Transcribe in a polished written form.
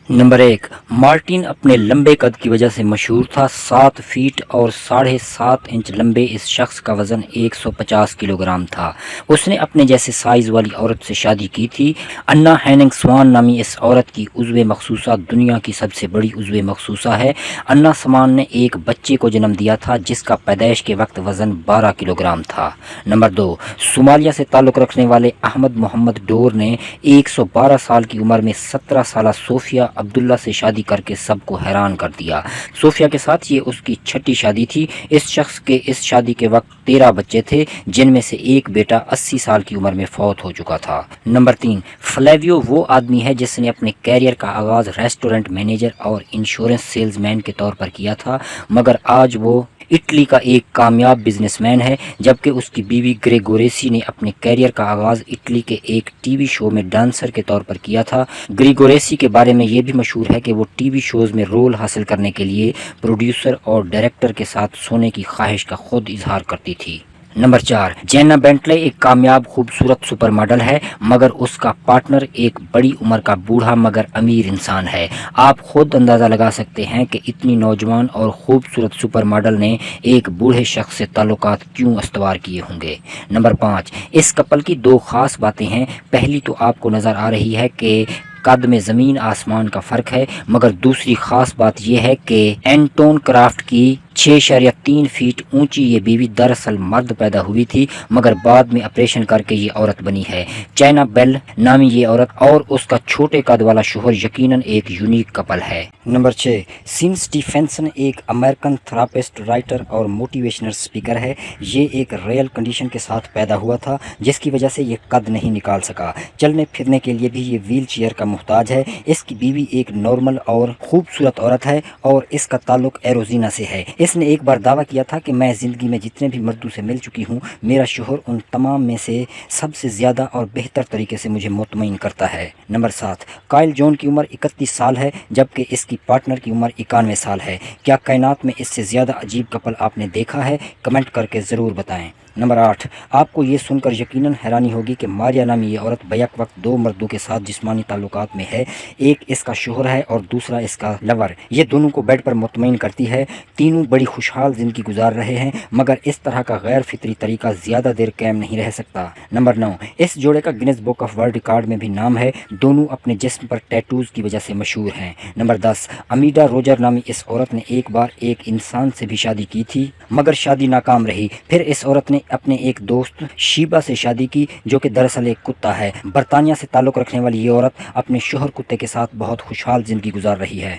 Number ایک، Martin اپنے لمبے قد کی وجہ سے مشہور تھا۔ 7 فیٹ اور 7.5 انچ لمبے اس شخص کا وزن 150 کلو گرام تھا۔ اس نے اپنے جیسے سائز والی عورت سے شادی کی تھی۔ انا ہیننگ سوان نامی اس عورت کی عضو مخصوصہ دنیا کی سب سے بڑی عضو مخصوصہ ہے۔ انا سوان نے ایک بچے کو جنم دیا تھا جس کا پیدائش کے وقت وزن 12 کلو گرام تھا۔ نمبر دو، صومالیہ سے تعلق رکھنے والے احمد محمد ڈور نے 112 سال کی عمر میں 17 سالہ صوفیہ عبداللہ سے شادی کر کے سب کو حیران کر دیا۔ صوفیہ کے ساتھ یہ اس کی چھٹی شادی تھی۔ اس شخص کے اس شادی کے وقت 13 بچے تھے، جن میں سے ایک بیٹا 80 سال کی عمر میں فوت ہو چکا تھا۔ نمبر تین، فلیویو وہ آدمی ہے جس نے اپنے کیریئر کا آغاز ریسٹورنٹ مینیجر اور انشورنس سیلز مین کے طور پر کیا تھا، مگر آج وہ اٹلی کا ایک کامیاب بزنس مین ہے، جبکہ اس کی بیوی گریگوریسی نے اپنے کیریئر کا آغاز اٹلی کے ایک ٹی وی شو میں ڈانسر کے طور پر کیا تھا۔ گریگوریسی کے بارے میں یہ بھی مشہور ہے کہ وہ ٹی وی شوز میں رول حاصل کرنے کے لیے پروڈیوسر اور ڈائریکٹر کے ساتھ سونے کی خواہش کا خود اظہار کرتی تھی۔ نمبر چار، جینا بینٹلے ایک کامیاب خوبصورت سپر ماڈل ہے، مگر اس کا پارٹنر ایک بڑی عمر کا بوڑھا مگر امیر انسان ہے۔ آپ خود اندازہ لگا سکتے ہیں کہ اتنی نوجوان اور خوبصورت سپر ماڈل نے ایک بوڑھے شخص سے تعلقات کیوں استوار کیے ہوں گے۔ نمبر پانچ، اس کپل کی دو خاص باتیں ہیں۔ پہلی تو آپ کو نظر آ رہی ہے کہ قد میں زمین آسمان کا فرق ہے، مگر دوسری خاص بات یہ ہے کہ اینٹون کرافٹ کی 6.3 فیٹ اونچی یہ بیوی دراصل مرد پیدا ہوئی تھی، مگر بعد میں آپریشن کر کے یہ عورت بنی ہے۔ چائنا بیل نامی یہ عورت اور اس کا چھوٹے قد والا شوہر یقیناً ایک یونیک کپل ہے۔ نمبر 6، سیم سٹیفنسن ایک امریکن تھراپسٹ، رائٹر اور موٹیویشنل اسپیکر ہے۔ یہ ایک ریئل کنڈیشن کے ساتھ پیدا ہوا تھا جس کی وجہ سے یہ قد نہیں نکال سکا۔ چلنے پھرنے کے لیے بھی یہ ویل چیئر کا محتاج ہے۔ اس کی بیوی ایک نارمل اور خوبصورت عورت ہے اور اس کا تعلق ایروزینا سے ہے۔ اس نے ایک بار دعویٰ کیا تھا کہ میں زندگی میں جتنے بھی مردوں سے مل چکی ہوں، میرا شوہر ان تمام میں سے سب سے زیادہ اور بہتر طریقے سے مجھے مطمئن کرتا ہے۔ نمبر 7، کائل جون کی عمر 31 سال ہے، جبکہ اس کی پارٹنر کی عمر 91 سال ہے۔ کیا کائنات میں اس سے زیادہ عجیب کپل آپ نے دیکھا ہے؟ کمنٹ کر کے ضرور بتائیں۔ نمبر 8، آپ کو یہ سن کر یقیناً حیرانی ہوگی کہ ماریا نامی یہ عورت بیک وقت 2 مردوں کے ساتھ جسمانی تعلقات میں ہے۔ ایک اس کا شوہر ہے اور دوسرا اس کا لور۔ یہ دونوں کو بیڈ پر مطمئن کرتی ہے۔ تینوں بڑی خوشحال زندگی گزار رہے ہیں، مگر اس طرح کا غیر فطری طریقہ زیادہ دیر قائم نہیں رہ سکتا۔ نمبر 9، اس جوڑے کا Guinness book of world record میں بھی نام ہے۔ دونوں اپنے جسم پر ٹیٹوز کی وجہ سے مشہور ہیں۔ نمبر 10، امیڈا روجر نامی اس عورت نے ایک بار ایک انسان سے بھی شادی کی تھی، مگر شادی ناکام رہی۔ پھر اس عورت نے اپنے ایک دوست شیبا سے شادی کی، جو کہ دراصل ایک کتا ہے۔ برطانیہ سے تعلق رکھنے والی یہ عورت اپنے شوہر کتے کے ساتھ بہت خوشحال زندگی گزار رہی ہے۔